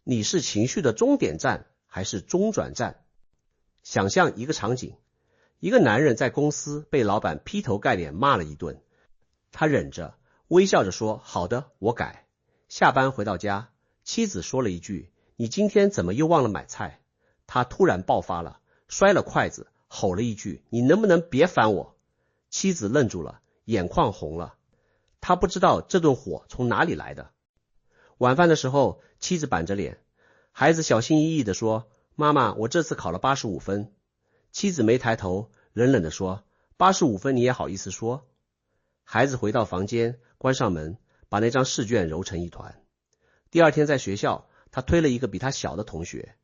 你是情绪的终点站还是中转站？想象一个场景，一个男人在公司被老板劈头盖脸骂了一顿，他忍着，微笑着说：好的，我改。下班回到家，妻子说了一句：你今天怎么又忘了买菜？他突然爆发了，摔了筷子，吼了一句：你能不能别烦我？妻子愣住了，眼眶红了，他不知道这顿火从哪里来的。晚饭的时候，妻子板着脸，孩子小心翼翼地说：妈妈，我这次考了85分。妻子没抬头，冷冷地说：85分你也好意思说？孩子回到房间，关上门，把那张试卷揉成一团。第二天在学校，他推了一个比他小的同学。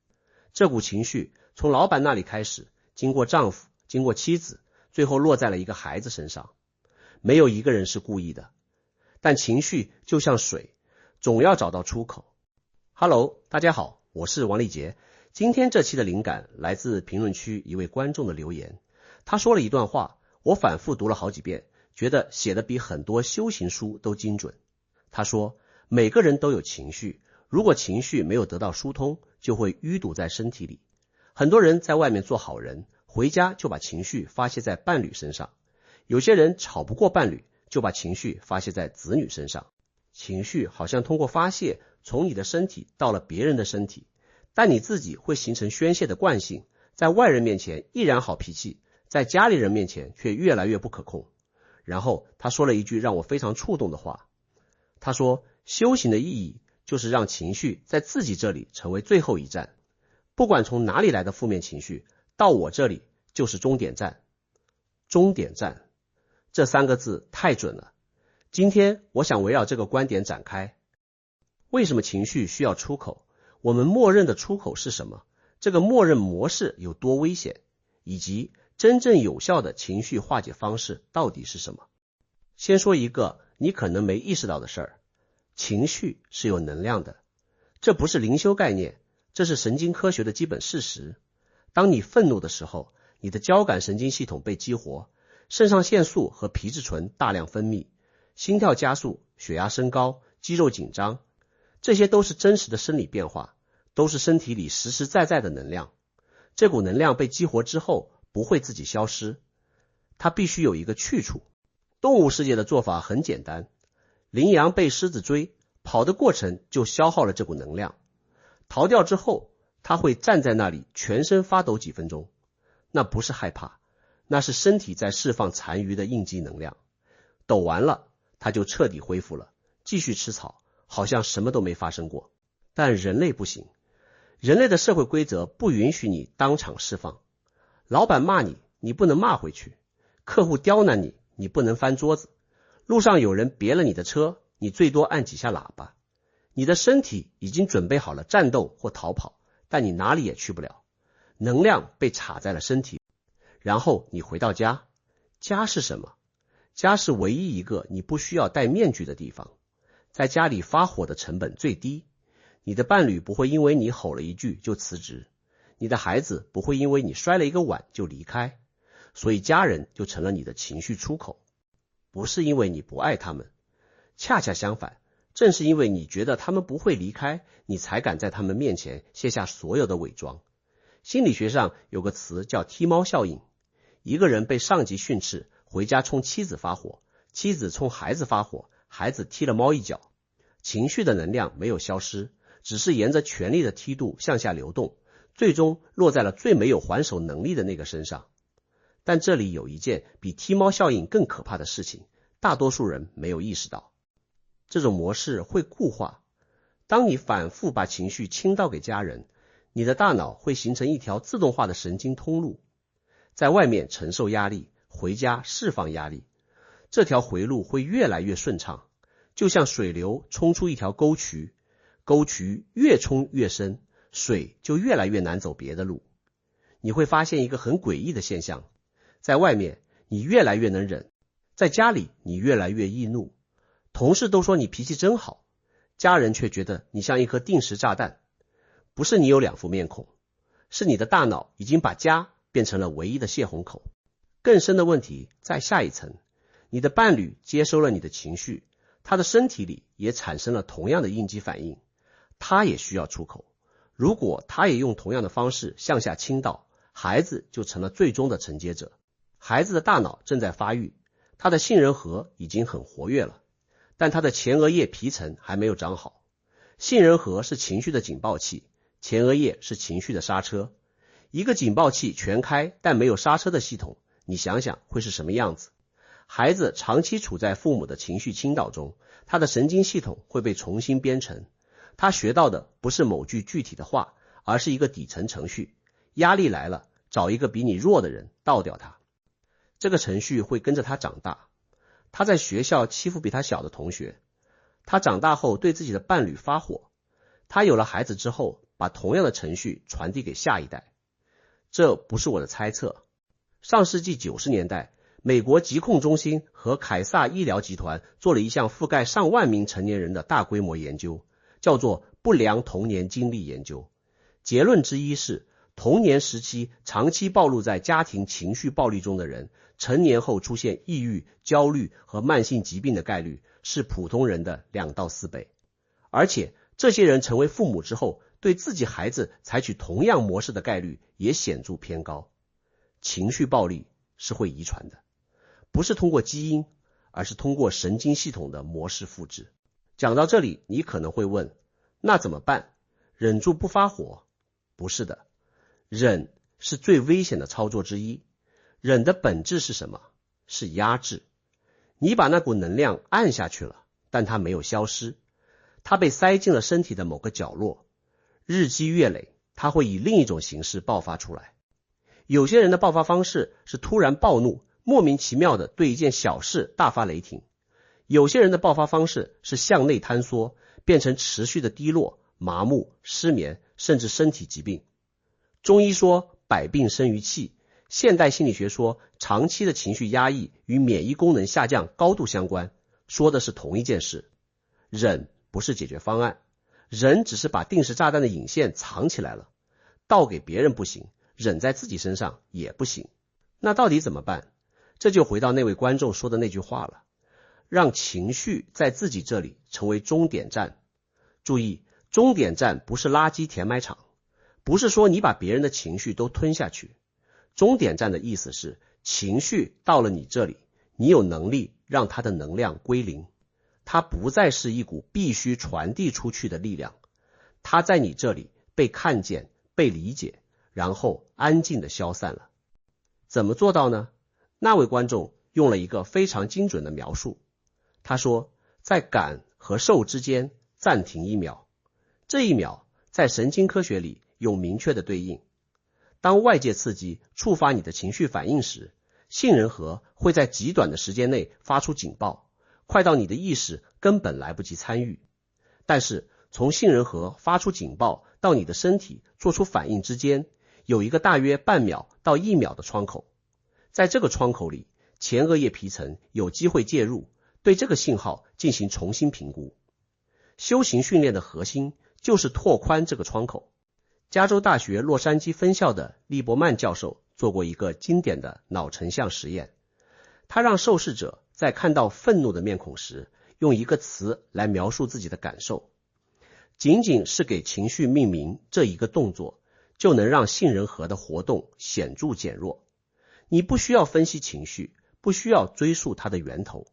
这股情绪从老板那里开始，经过丈夫，经过妻子，最后落在了一个孩子身上。没有一个人是故意的，但情绪就像水，总要找到出口。Hello， 大家好，我是王立杰。今天这期的灵感来自评论区一位观众的留言，他说了一段话，我反复读了好几遍，觉得写的比很多修行书都精准。他说，每个人都有情绪，如果情绪没有得到疏通，就会淤堵在身体里。很多人在外面做好人，回家就把情绪发泄在伴侣身上。有些人吵不过伴侣，就把情绪发泄在子女身上。情绪好像通过发泄从你的身体到了别人的身体，但你自己会形成宣泄的惯性，在外人面前依然好脾气，在家里人面前却越来越不可控。然后他说了一句让我非常触动的话，他说，修行的意义就是让情绪在自己这里成为最后一站，不管从哪里来的负面情绪，到我这里就是终点站。终点站这3个字太准了。今天我想围绕这个观点展开。为什么情绪需要出口？我们默认的出口是什么？这个默认模式有多危险？以及真正有效的情绪化解方式到底是什么？先说一个你可能没意识到的事儿，情绪是有能量的。这不是灵修概念，这是神经科学的基本事实。当你愤怒的时候，你的交感神经系统被激活，肾上腺素和皮质醇大量分泌，心跳加速，血压升高，肌肉紧张，这些都是真实的生理变化，都是身体里实实在在的能量。这股能量被激活之后不会自己消失，它必须有一个去处。动物世界的做法很简单，羚羊被狮子追，跑的过程就消耗了这股能量，逃掉之后它会站在那里全身发抖几分钟，那不是害怕，那是身体在释放残余的应激能量。抖完了它就彻底恢复了，继续吃草，好像什么都没发生过。但人类不行，人类的社会规则不允许你当场释放。老板骂你，你不能骂回去；客户刁难你，你不能翻桌子；路上有人别了你的车，你最多按几下喇叭。你的身体已经准备好了战斗或逃跑，但你哪里也去不了，能量被插在了身体。然后你回到家，家是什么？家是唯一一个你不需要戴面具的地方，在家里发火的成本最低，你的伴侣不会因为你吼了一句就辞职，你的孩子不会因为你摔了一个碗就离开，所以家人就成了你的情绪出口。不是因为你不爱他们，恰恰相反，正是因为你觉得他们不会离开，你才敢在他们面前卸下所有的伪装。心理学上有个词叫踢猫效应，一个人被上级训斥，回家冲妻子发火，妻子冲孩子发火，孩子踢了猫一脚，情绪的能量没有消失，只是沿着权力的梯度向下流动，最终落在了最没有还手能力的那个身上。但这里有一件比踢猫效应更可怕的事情，大多数人没有意识到。这种模式会固化，当你反复把情绪倾倒给家人，你的大脑会形成一条自动化的神经通路，在外面承受压力，回家释放压力，这条回路会越来越顺畅，就像水流冲出一条沟渠，沟渠越冲越深，水就越来越难走别的路。你会发现一个很诡异的现象，在外面你越来越能忍，在家里你越来越易怒，同事都说你脾气真好，家人却觉得你像一颗定时炸弹。不是你有2副面孔，是你的大脑已经把家变成了唯一的泄洪口。更深的问题在下一层，你的伴侣接收了你的情绪，他的身体里也产生了同样的应激反应，他也需要出口。如果他也用同样的方式向下倾倒，孩子就成了最终的承接者。孩子的大脑正在发育，他的杏仁核已经很活跃了，但他的前额叶皮层还没有长好。杏仁核是情绪的警报器，前额叶是情绪的刹车。一个警报器全开但没有刹车的系统，你想想会是什么样子？孩子长期处在父母的情绪倾倒中，他的神经系统会被重新编程。他学到的不是某句具体的话，而是一个底层程序。压力来了，找一个比你弱的人倒掉他。这个程序会跟着他长大。他在学校欺负比他小的同学，他长大后对自己的伴侣发火，他有了孩子之后，把同样的程序传递给下一代。这不是我的猜测。上世纪90年代，美国疾控中心和凯撒医疗集团做了一项覆盖上万名成年人的大规模研究，叫做不良童年经历研究。结论之一是，童年时期长期暴露在家庭情绪暴力中的人，成年后出现抑郁、焦虑和慢性疾病的概率是普通人的2到4倍。而且这些人成为父母之后，对自己孩子采取同样模式的概率也显著偏高。情绪暴力是会遗传的，不是通过基因，而是通过神经系统的模式复制。讲到这里，你可能会问，那怎么办？忍住不发火？不是的，忍是最危险的操作之一。忍的本质是什么？是压制。你把那股能量按下去了，但它没有消失，它被塞进了身体的某个角落。日积月累，它会以另一种形式爆发出来。有些人的爆发方式是突然暴怒，莫名其妙的对一件小事大发雷霆。有些人的爆发方式是向内坍缩，变成持续的低落、麻木、失眠，甚至身体疾病。中医说百病生于气，现代心理学说长期的情绪压抑与免疫功能下降高度相关，说的是同一件事。忍不是解决方案，忍只是把定时炸弹的引线藏起来了，倒给别人不行，忍在自己身上也不行。那到底怎么办？这就回到那位观众说的那句话了，让情绪在自己这里成为终点站。注意，终点站不是垃圾填埋场，不是说你把别人的情绪都吞下去。终点站的意思是，情绪到了你这里，你有能力让它的能量归零，它不再是一股必须传递出去的力量，它在你这里被看见、被理解，然后安静地消散了。怎么做到呢？那位观众用了一个非常精准的描述，他说，在感和受之间暂停1秒，这1秒在神经科学里有明确的对应。当外界刺激触发你的情绪反应时，杏仁核会在极短的时间内发出警报，快到你的意识根本来不及参与。但是从杏仁核发出警报到你的身体做出反应之间，有一个大约半秒到1秒的窗口。在这个窗口里，前额叶皮层有机会介入，对这个信号进行重新评估。修行训练的核心就是拓宽这个窗口。加州大学洛杉矶分校的利伯曼教授做过一个经典的脑成像实验，他让受试者在看到愤怒的面孔时，用一个词来描述自己的感受。仅仅是给情绪命名这一个动作，就能让杏仁核的活动显著减弱。你不需要分析情绪，不需要追溯它的源头，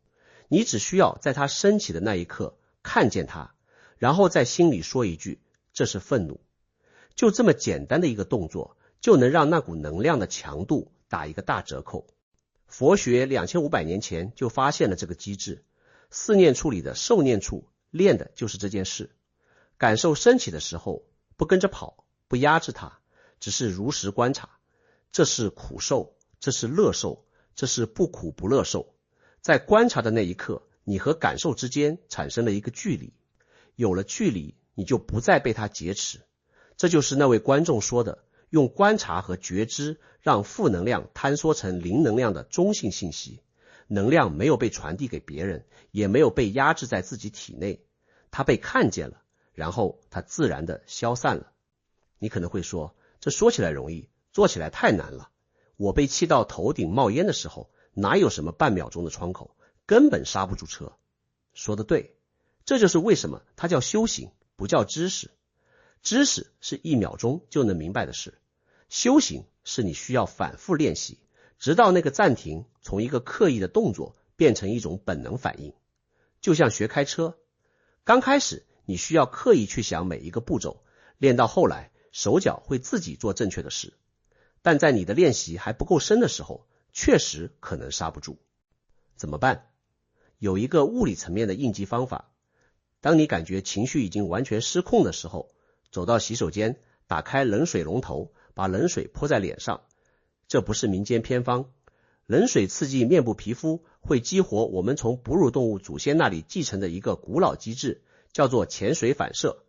你只需要在它升起的那一刻看见它，然后在心里说一句，这是愤怒。就这么简单的一个动作，就能让那股能量的强度打一个大折扣。佛学2500年前就发现了这个机制，四念处里的受念处练的就是这件事。感受升起的时候，不跟着跑，不压制它，只是如实观察，这是苦受，这是乐受，这是不苦不乐受。在观察的那一刻，你和感受之间产生了一个距离，有了距离，你就不再被它劫持。这就是那位观众说的，用观察和觉知让负能量坍缩成零能量的中性信息。能量没有被传递给别人，也没有被压制在自己体内，它被看见了，然后它自然的消散了。你可能会说，这说起来容易，做起来太难了。我被气到头顶冒烟的时候，哪有什么半秒钟的窗口，根本刹不住车。说得对，这就是为什么它叫修行，不叫知识。知识是1秒钟就能明白的事，修行是你需要反复练习，直到那个暂停从一个刻意的动作变成一种本能反应。就像学开车，刚开始你需要刻意去想每一个步骤，练到后来手脚会自己做正确的事，但在你的练习还不够深的时候，确实可能刹不住。怎么办？有一个物理层面的应急方法。当你感觉情绪已经完全失控的时候，走到洗手间，打开冷水龙头，把冷水泼在脸上。这不是民间偏方，冷水刺激面部皮肤，会激活我们从哺乳动物祖先那里继承的一个古老机制，叫做潜水反射。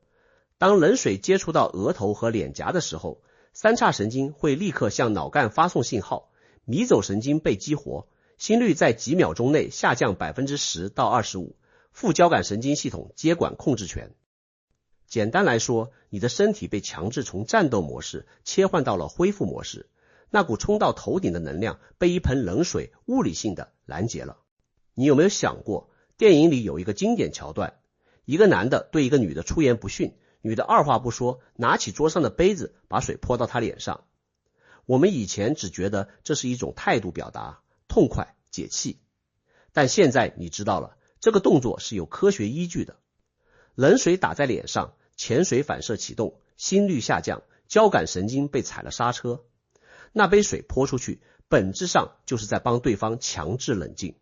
当冷水接触到额头和脸颊的时候，三叉神经会立刻向脑干发送信号，迷走神经被激活，心率在几秒钟内下降 10% 到 25%， 副交感神经系统接管控制权。简单来说，你的身体被强制从战斗模式切换到了恢复模式，那股冲到头顶的能量被一盆冷水物理性的拦截了。你有没有想过，电影里有一个经典桥段，一个男的对一个女的出言不逊，女的二话不说，拿起桌上的杯子把水泼到他脸上。我们以前只觉得这是一种态度表达，痛快解气，但现在你知道了，这个动作是有科学依据的。冷水打在脸上，潜水反射启动，心率下降，交感神经被踩了刹车。那杯水泼出去，本质上就是在帮对方强制冷静。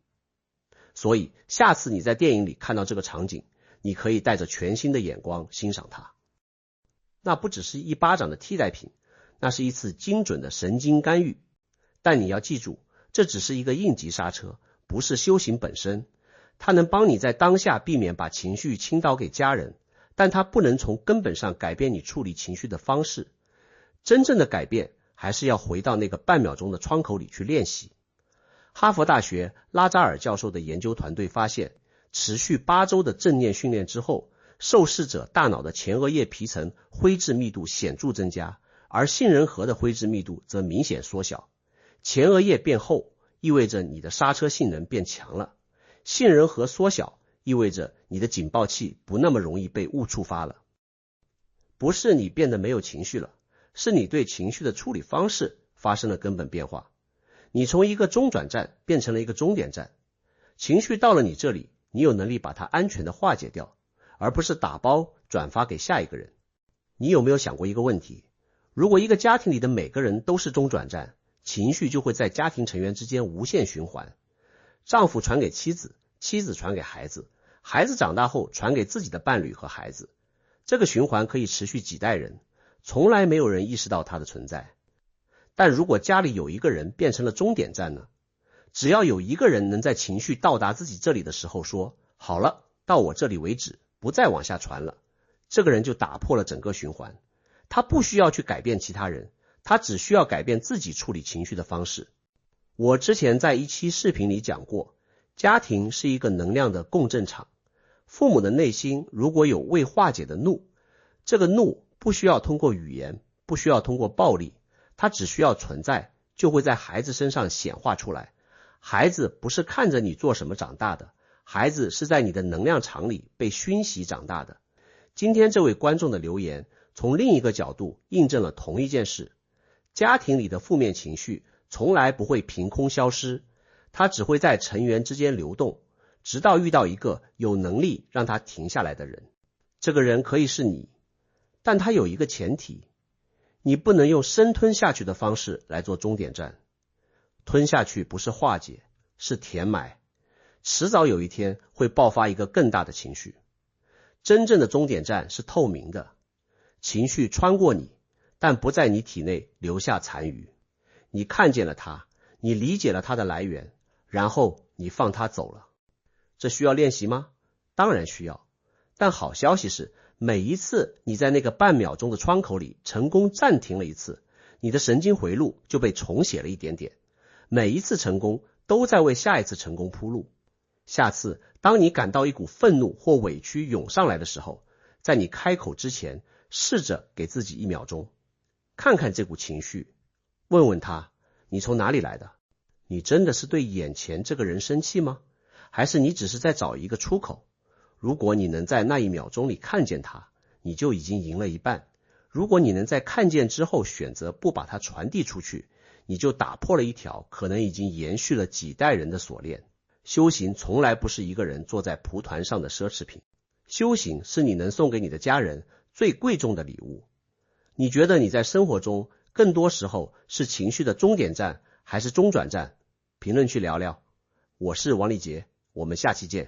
所以下次你在电影里看到这个场景，你可以带着全新的眼光欣赏它。那不只是一巴掌的替代品，那是一次精准的神经干预。但你要记住，这只是一个应急刹车，不是修行本身。它能帮你在当下避免把情绪倾倒给家人，但它不能从根本上改变你处理情绪的方式。真正的改变还是要回到那个半秒钟的窗口里去练习。哈佛大学拉扎尔教授的研究团队发现，持续8周的正念训练之后，受试者大脑的前额叶皮层灰质密度显著增加，而杏仁核的灰质密度则明显缩小。前额叶变厚，意味着你的刹车性能变强了。杏仁核缩小，意味着你的警报器不那么容易被误触发了。不是你变得没有情绪了，是你对情绪的处理方式发生了根本变化。你从一个中转站变成了一个终点站，情绪到了你这里，你有能力把它安全的化解掉，而不是打包转发给下一个人。你有没有想过一个问题，如果一个家庭里的每个人都是中转站，情绪就会在家庭成员之间无限循环。丈夫传给妻子，妻子传给孩子，孩子长大后传给自己的伴侣和孩子，这个循环可以持续几代人，从来没有人意识到它的存在。但如果家里有一个人变成了终点站呢？只要有一个人能在情绪到达自己这里的时候说，好了，到我这里为止，不再往下传了，这个人就打破了整个循环。他不需要去改变其他人，他只需要改变自己处理情绪的方式。我之前在一期视频里讲过，家庭是一个能量的共振场。父母的内心如果有未化解的怒，这个怒不需要通过语言，不需要通过暴力，它只需要存在，就会在孩子身上显化出来。孩子不是看着你做什么长大的，孩子是在你的能量场里被熏习长大的。今天这位观众的留言，从另一个角度印证了同一件事。家庭里的负面情绪从来不会凭空消失，它只会在成员之间流动，直到遇到一个有能力让它停下来的人。这个人可以是你，但他有一个前提，你不能用生吞下去的方式来做终点站。吞下去不是化解，是填埋，迟早有一天会爆发一个更大的情绪。真正的终点站是透明的，情绪穿过你，但不在你体内留下残余。你看见了它，你理解了它的来源，然后你放它走了。这需要练习吗？当然需要。但好消息是，每一次你在那个半秒钟的窗口里成功暂停了一次，你的神经回路就被重写了一点点。每一次成功都在为下一次成功铺路。下次当你感到一股愤怒或委屈涌上来的时候，在你开口之前，试着给自己1秒钟，看看这股情绪，问问他，你从哪里来的？你真的是对眼前这个人生气吗？还是你只是在找一个出口？如果你能在那1秒钟里看见他，你就已经赢了一半，如果你能在看见之后选择不把它传递出去，你就打破了一条可能已经延续了几代人的锁链。修行从来不是一个人坐在蒲团上的奢侈品，修行是你能送给你的家人最贵重的礼物。你觉得你在生活中更多时候是情绪的终点站还是中转站？评论区聊聊。我是王立杰，我们下期见。